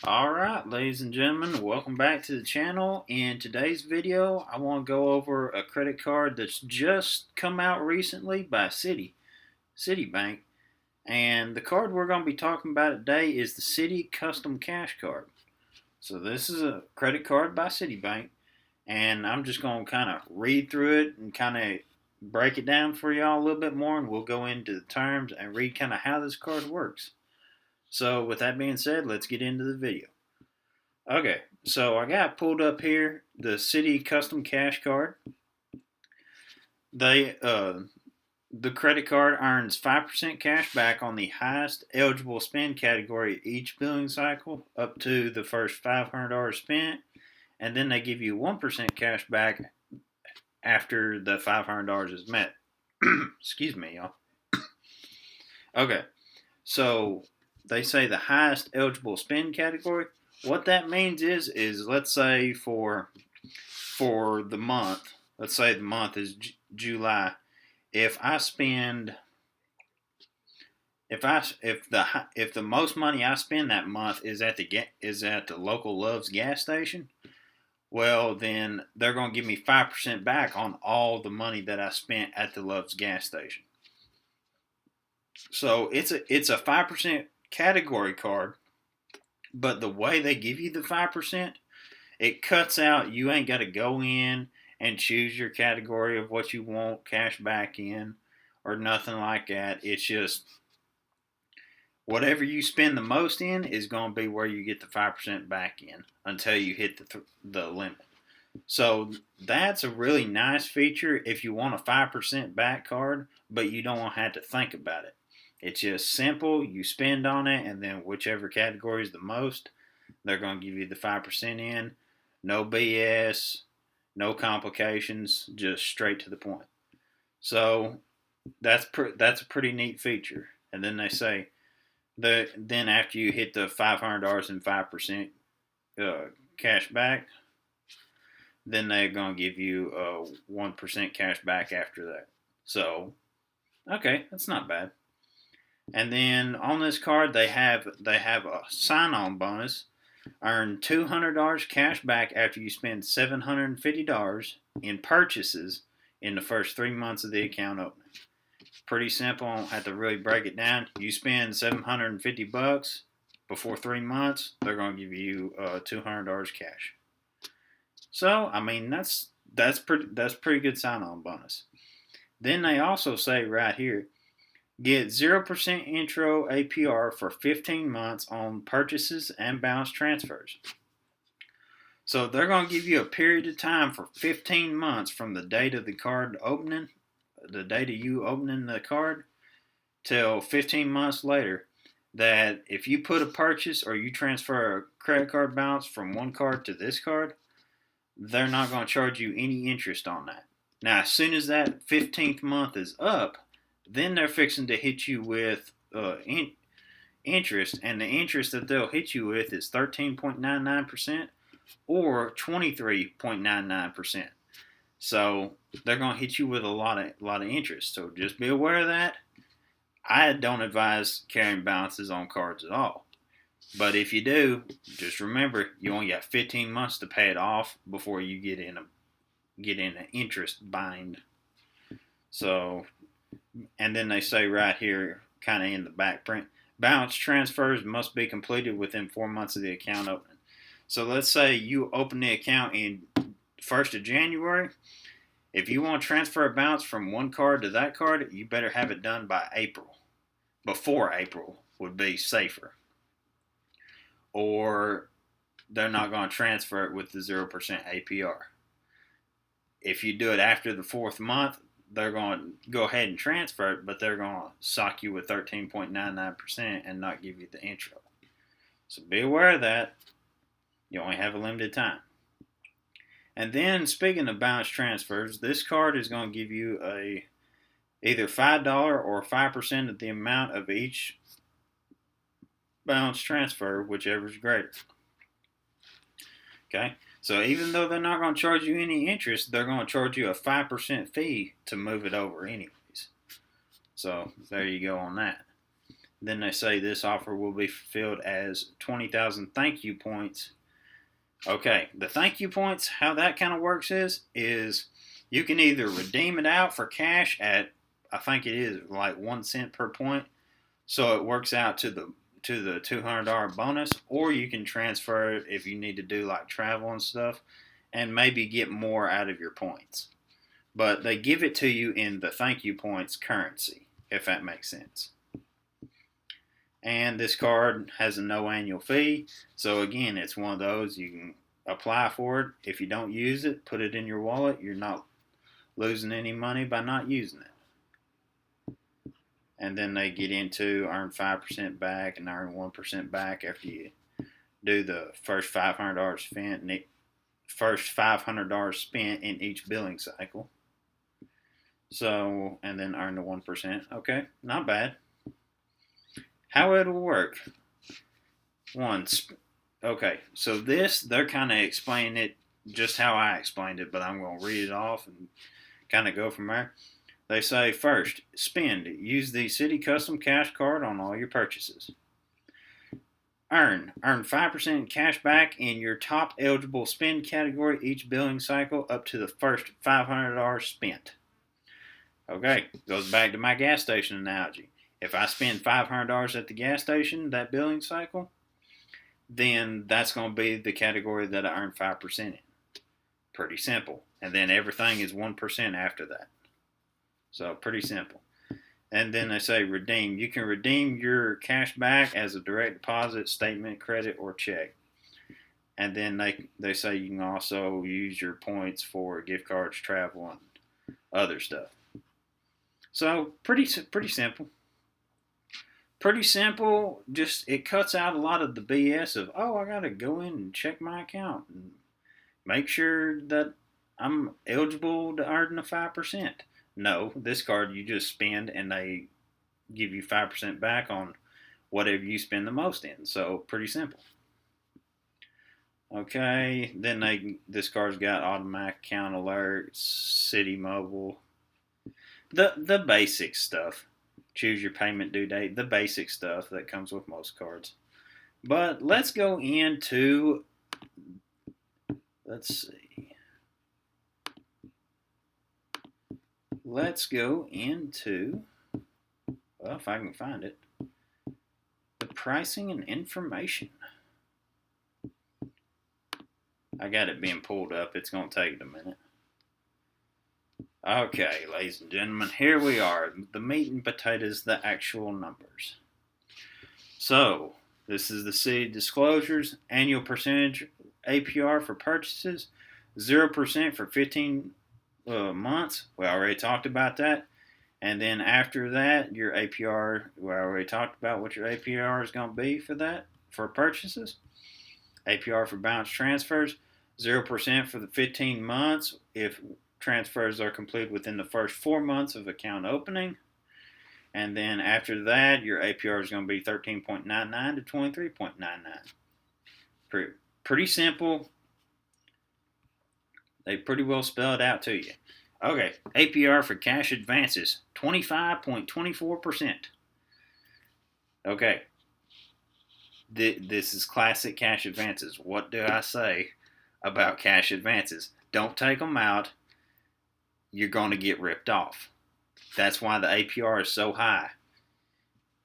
Alright, ladies and gentlemen, welcome back to the channel. In today's video, I want to go over a credit card that's just come out recently by Citibank. And the card we're going to be talking about today is the Citi Custom Cash Card. So this is a credit card by Citibank, and I'm just going to kind of read through it and kind of break it down for y'all a little bit more, and we'll go into the terms and read kind of how this card works. So with that being said, let's get into the video. Okay, so I got pulled up here the Citi Custom Cash Card. The credit card earns 5% cash back on the highest eligible spend category each billing cycle up to the first $500 spent, and then they give you 1% cash back after the $500 is met. Excuse me, y'all. Okay, so they say the highest eligible spend category. What that means is let's say for the month, let's say the month is July. If the most money I spend that month is at the local Love's gas station, well then they're going to give me 5% back on all the money that I spent at the Love's gas station. So it's a 5% category card, but the way they give you the 5%, it cuts out, you ain't got to go in and choose your category of what you want cash back in or nothing like that. It's just whatever you spend the most in is going to be where you get the 5% back in until you hit the limit. So that's a really nice feature if you want a 5% back card, but you don't want to have to think about it. It's just simple. You spend on it, and then whichever category is the most, they're going to give you the 5% in. No BS, no complications, just straight to the point. So that's a pretty neat feature. And then they say then after you hit the $500 and 5% cash back, then they're going to give you 1% cash back after that. So okay, that's not bad. And then on this card, they have a sign-on bonus. Earn $200 cash back after you spend $750 in purchases in the first 3 months of the account opening. Pretty simple. I don't have to really break it down. You spend $750 before 3 months, they're going to give you $200 cash. So I mean that's pretty good sign-on bonus. Then they also say right here, get 0% intro APR for 15 months on purchases and balance transfers. So they're going to give you a period of time for 15 months from the date of the card opening, the date of you opening the card, till 15 months later, that if you put a purchase or you transfer a credit card balance from one card to this card, they're not going to charge you any interest on that. Now, as soon as that 15th month is up, then they're fixing to hit you with interest, and the interest that they'll hit you with is 13.99% or 23.99%. So they're going to hit you with a lot of interest. So just be aware of that. I don't advise carrying balances on cards at all. But if you do, just remember you only got 15 months to pay it off before you get in an interest bind. So, and then they say right here, kind of in the back print, balance transfers must be completed within 4 months of the account opening. So let's say you open the account in 1st of January. If you want to transfer a balance from one card to that card, you better have it done by April. Before April would be safer. Or they're not going to transfer it with the 0% APR. If you do it after the 4th month, they're going to go ahead and transfer it, but they're going to sock you with 13.99% and not give you the intro. So be aware of that. You only have a limited time. And then, speaking of balance transfers, this card is going to give you either $5 or 5% of the amount of each balance transfer, whichever is greater. Okay? So even though they're not going to charge you any interest, they're going to charge you a 5% fee to move it over anyways. So there you go on that. Then they say this offer will be fulfilled as 20,000 thank you points. Okay, the thank you points, how that kind of works is you can either redeem it out for cash at, I think it is like 1 cent per point, so it works out to the $200 bonus, or you can transfer it if you need to do like travel and stuff, and maybe get more out of your points. But they give it to you in the thank you points currency, if that makes sense. And this card has a no annual fee. So again, it's one of those you can apply for it. If you don't use it, put it in your wallet. You're not losing any money by not using it. And then they get into earn 5% back and earn 1% back after you do the first $500 spent in each billing cycle. So, and then earn the 1%. Okay, not bad. How it'll work. Okay, so this, they're kind of explaining it just how I explained it, but I'm going to read it off and kind of go from there. They say, first, spend. Use the Citi Custom Cash Card on all your purchases. Earn 5% cash back in your top eligible spend category each billing cycle up to the first $500 spent. Okay, goes back to my gas station analogy. If I spend $500 at the gas station that billing cycle, then that's going to be the category that I earn 5% in. Pretty simple. And then everything is 1% after that. So pretty simple. And then they say redeem. You can redeem your cash back as a direct deposit, statement, credit, or check. And then they say you can also use your points for gift cards, travel, and other stuff. So pretty simple. Pretty simple. Just it cuts out a lot of the BS of, oh, I gotta go in and check my account and make sure that I'm eligible to earn the 5%. No, this card you just spend and they give you 5% back on whatever you spend the most in. So pretty simple. Okay, then this card's got automatic account alerts, Citi Mobile, the basic stuff. Choose your payment due date, the basic stuff that comes with most cards. But let's go into, let's see. Let's go into, well, if I can find it, the pricing and information. I got it being pulled up. It's going to take a minute. Okay, ladies and gentlemen, here we are. The meat and potatoes, the actual numbers. So, this is the Citi disclosures. Annual percentage APR for purchases, 0% for 15 months. We already talked about that. And then after that, your APR, we already talked about what your APR is going to be for that, for purchases. APR for balance transfers, 0% for the 15 months if transfers are completed within the first 4 months of account opening. And then after that, your APR is going to be 13.99 to 23.99. Pretty simple. They pretty well spell it out to you. Okay, APR for cash advances, 25.24%. Okay, this is classic cash advances. What do I say about cash advances? Don't take them out. You're going to get ripped off. That's why the APR is so high.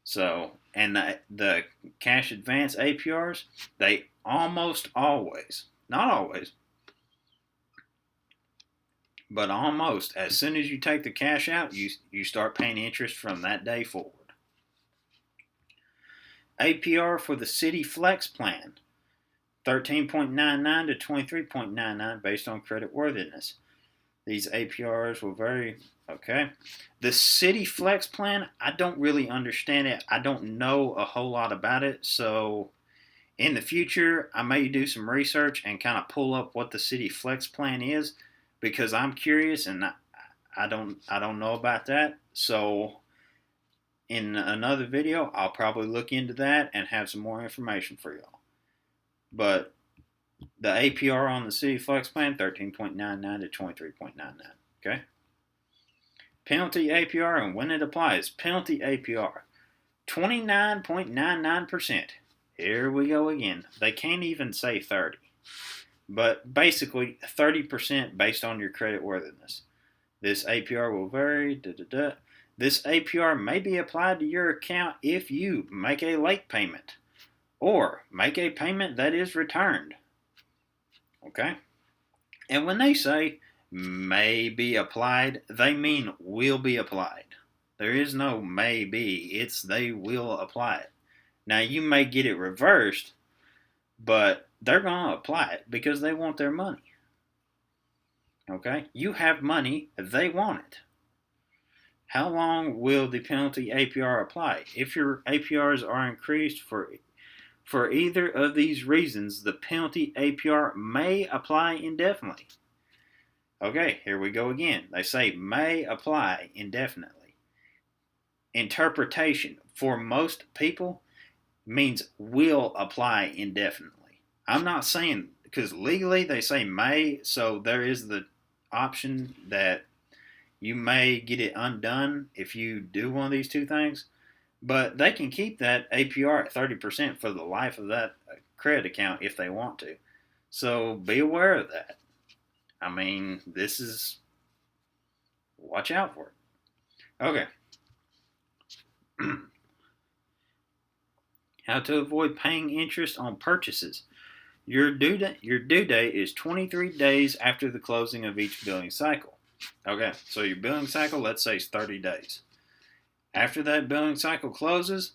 So, and the cash advance APRs, they almost always, not always, but almost, as soon as you take the cash out, you start paying interest from that day forward. APR for the Citi Flex plan, 13.99 to 23.99 based on credit worthiness. These APRs will vary. Okay. The Citi Flex plan, I don't really understand it. I don't know a whole lot about it. So in the future, I may do some research and kind of pull up what the Citi Flex plan is, because I'm curious and I don't know about that. So in another video, I'll probably look into that and have some more information for y'all. But the APR on the Citi Flex plan, 13.99 to 23.99. Okay. Penalty APR and when it applies. Penalty APR. 29.99%. Here we go again. They can't even say 30. But basically 30% based on your credit worthiness. This APR will vary. This APR may be applied to your account if you make a late payment or make a payment that is returned. Okay? And when they say may be applied, they mean will be applied. There is no may be, it's they will apply it. Now, you may get it reversed, but they're going to apply it because they want their money. Okay? You have money, they want it. How long will the penalty APR apply? If your APRs are increased for either of these reasons, the penalty APR may apply indefinitely. Okay, here we go again. They say may apply indefinitely. Interpretation for most people means will apply indefinitely. I'm not saying, because legally they say may, so there is the option that you may get it undone if you do one of these two things, but they can keep that APR at 30% for the life of that credit account if they want to. So be aware of that. I mean, this is, watch out for it. Okay. How to avoid paying interest on purchases. Your due date is 23 days after the closing of each billing cycle. Okay, so your billing cycle, let's say, is 30 days. After that billing cycle closes,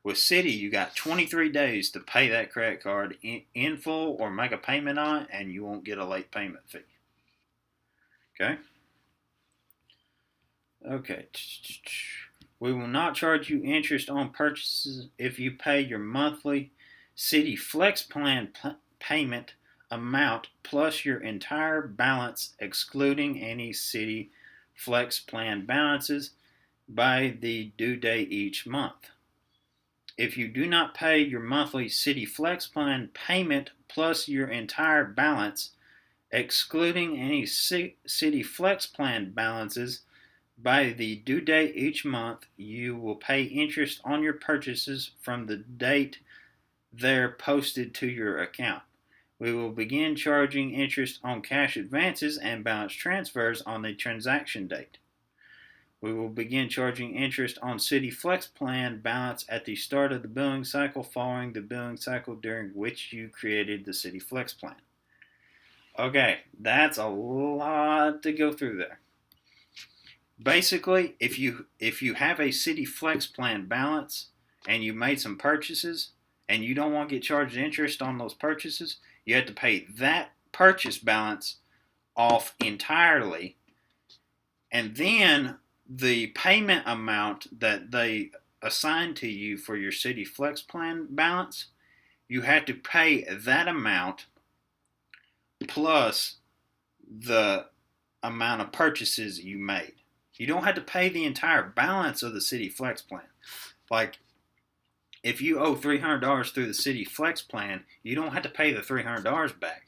with Citi, you got 23 days to pay that credit card in full or make a payment on it, and you won't get a late payment fee. Okay? Okay. We will not charge you interest on purchases if you pay your monthly Citi Flex Plan payment amount plus your entire balance, excluding any Citi Flex Plan balances, by the due date each month. If you do not pay your monthly Citi Flex Plan payment plus your entire balance, excluding any Citi Flex Plan balances, by the due date each month, you will pay interest on your purchases from the date they're posted to your account. We will begin charging interest on cash advances and balance transfers on the transaction date. We will begin charging interest on Citi Flex Plan balance at the start of the billing cycle following the billing cycle during which you created the Citi Flex Plan. Okay, that's a lot to go through there. Basically, if you have a Citi Flex Plan balance and you made some purchases and you don't want to get charged interest on those purchases, you have to pay that purchase balance off entirely, and then the payment amount that they assign to you for your Citi Flex Plan balance, you have to pay that amount plus the amount of purchases you made. You don't have to pay the entire balance of the Citi Flex Plan. Like, if you owe $300 through the Citi Flex Plan, you don't have to pay the $300 back.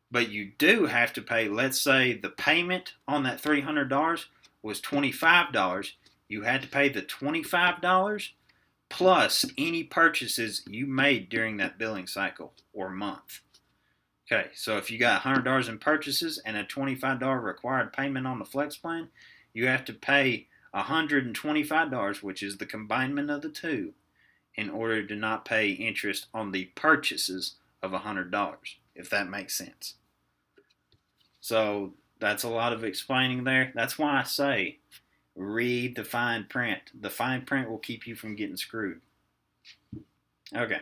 But you do have to pay, let's say the payment on that $300 was $25. You had to pay the $25 plus any purchases you made during that billing cycle or month. Okay, so if you got $100 in purchases and a $25 required payment on the Flex Plan, you have to pay $125, which is the combination of the two, in order to not pay interest on the purchases of $100, if that makes sense. So that's a lot of explaining there. That's why I say read the fine print. The fine print will keep you from getting screwed. Okay,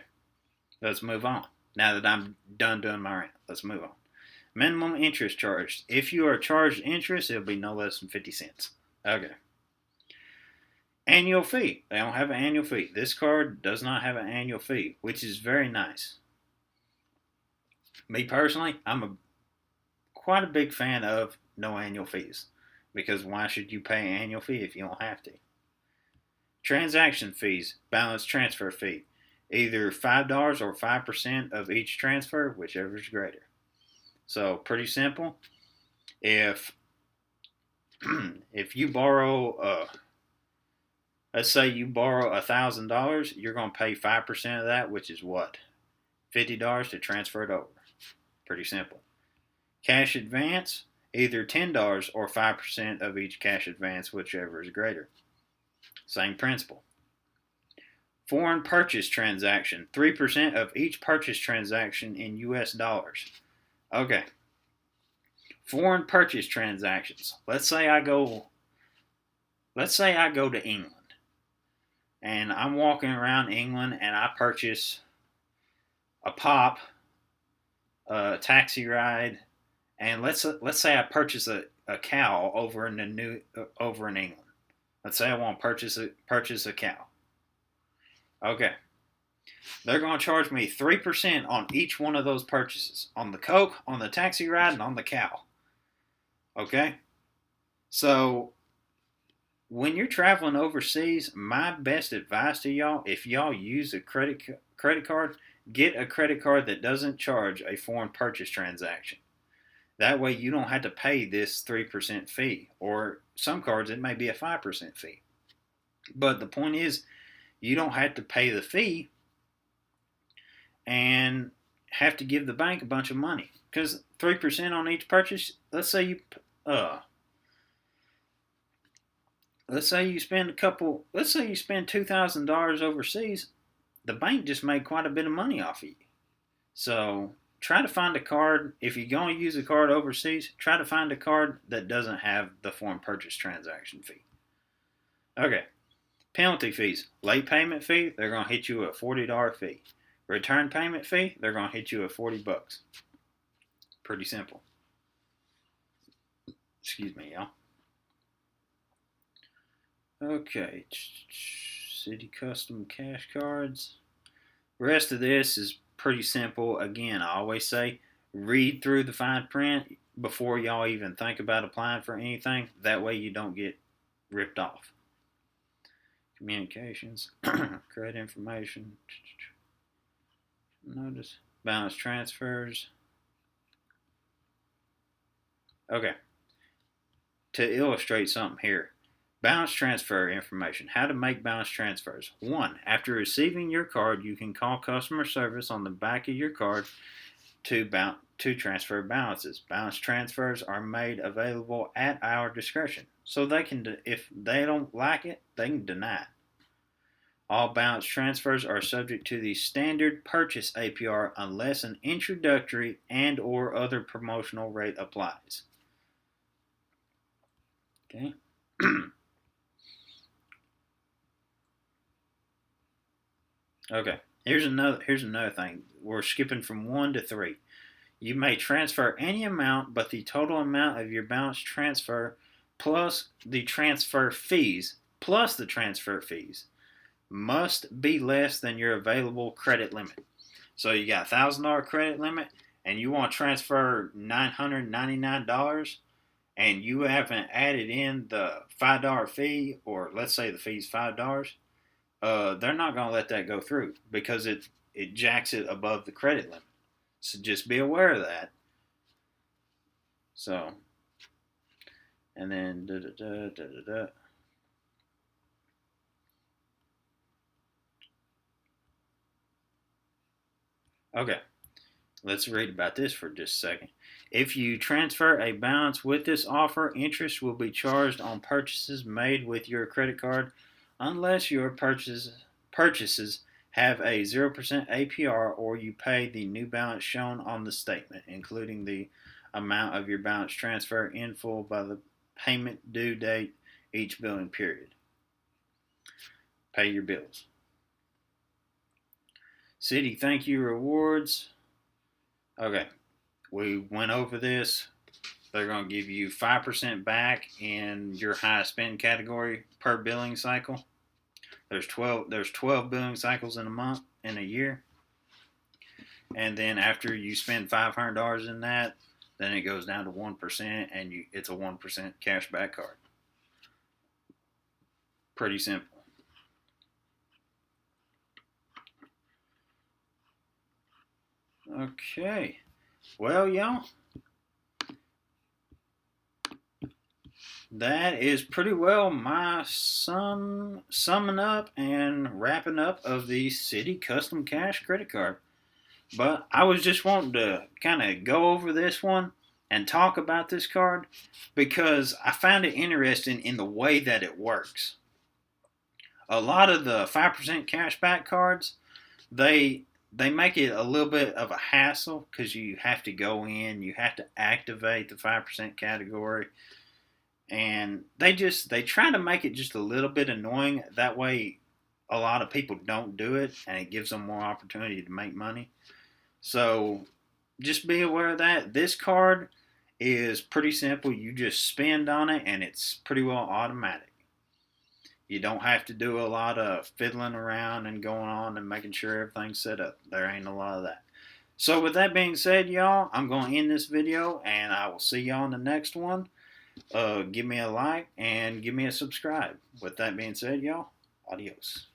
let's move on. Now that I'm done doing my rant, let's move on. Minimum interest charged. If you are charged interest, it'll be no less than 50 cents. Okay. Annual fee. They don't have an annual fee. This card does not have an annual fee, which is very nice. Me personally, I'm quite a big fan of no annual fees, because why should you pay an annual fee if you don't have to? Transaction fees, balance transfer fee. Either $5 or 5% of each transfer, whichever is greater. So pretty simple. If you borrow Let's say you borrow $1,000, you're going to pay 5% of that, which is what? $50 to transfer it over. Pretty simple. Cash advance, either $10 or 5% of each cash advance, whichever is greater. Same principle. Foreign purchase transaction, 3% of each purchase transaction in US dollars. Okay. Foreign purchase transactions. Let's say I go to England and I'm walking around England and I purchase a pop, a taxi ride, and let's say I purchase a cow over in England. Let's say I want to purchase a cow. Okay. They're going to charge me 3% on each one of those purchases. On the Coke, on the taxi ride, and on the cow. Okay? So, when you're traveling overseas, my best advice to y'all, if y'all use a credit card, get a credit card that doesn't charge a foreign purchase transaction. That way you don't have to pay this 3% fee. Or some cards, it may be a 5% fee. But the point is, you don't have to pay the fee and have to give the bank a bunch of money. Because 3% on each purchase, let's say you spend $2,000 overseas, the bank just made quite a bit of money off of you. So try to find a card, if you're going to use a card overseas, try to find a card that doesn't have the foreign purchase transaction fee. Okay. Penalty fees. Late payment fee, they're going to hit you a $40 fee. Return payment fee, they're going to hit you at $40. Pretty simple. Excuse me, y'all. Okay. Citi custom cash cards. The rest of this is pretty simple. Again, I always say, read through the fine print before y'all even think about applying for anything. That way you don't get ripped off. Communications, credit information, notice, balance transfers. Okay. To illustrate something here, balance transfer information. How to make balance transfers. 1. After receiving your card, you can call customer service on the back of your card to transfer balances. Balance transfers are made available at our discretion. So they can, if they don't like it, they can deny it. All balance transfers are subject to the standard purchase APR unless an introductory and or other promotional rate applies. Okay. Okay. Here's another thing. We're skipping from 1 to 3. You may transfer any amount, but the total amount of your balance transfer plus the transfer fees must be less than your available credit limit. So you got $1,000 credit limit and you want to transfer $999 and you haven't added in the $5 fee, or let's say the fee's $5, they're not going to let that go through because it jacks it above the credit limit. So just be aware of that. So, and then Okay, let's read about this for just a second. If you transfer a balance with this offer, interest will be charged on purchases made with your credit card unless your purchases have a 0% APR or you pay the new balance shown on the statement, including the amount of your balance transfer in full by the payment due date each billing period. Pay your bills. Citi thank you rewards. Okay, we went over this. They're going to give you 5% back in your highest spend category per billing cycle. There's 12 billing cycles in a year. And then after you spend $500 in that, then it goes down to 1% and it's a 1% cash back card. Pretty simple. Okay. Well, y'all, that is pretty well my summing up and wrapping up of the Citi Custom Cash credit card. But I was just wanting to kind of go over this one and talk about this card because I found it interesting in the way that it works. A lot of the 5% cashback cards, they they make it a little bit of a hassle because you have to go in, you have to activate the 5% category, and they try to make it just a little bit annoying. That way, a lot of people don't do it, and it gives them more opportunity to make money. So just be aware of that. This card is pretty simple. You just spend on it, and it's pretty well automatic. You don't have to do a lot of fiddling around and going on and making sure everything's set up. There ain't a lot of that. So with that being said, y'all, I'm going to end this video, and I will see y'all in the next one. Give me a like and give me a subscribe. With that being said, y'all, adios.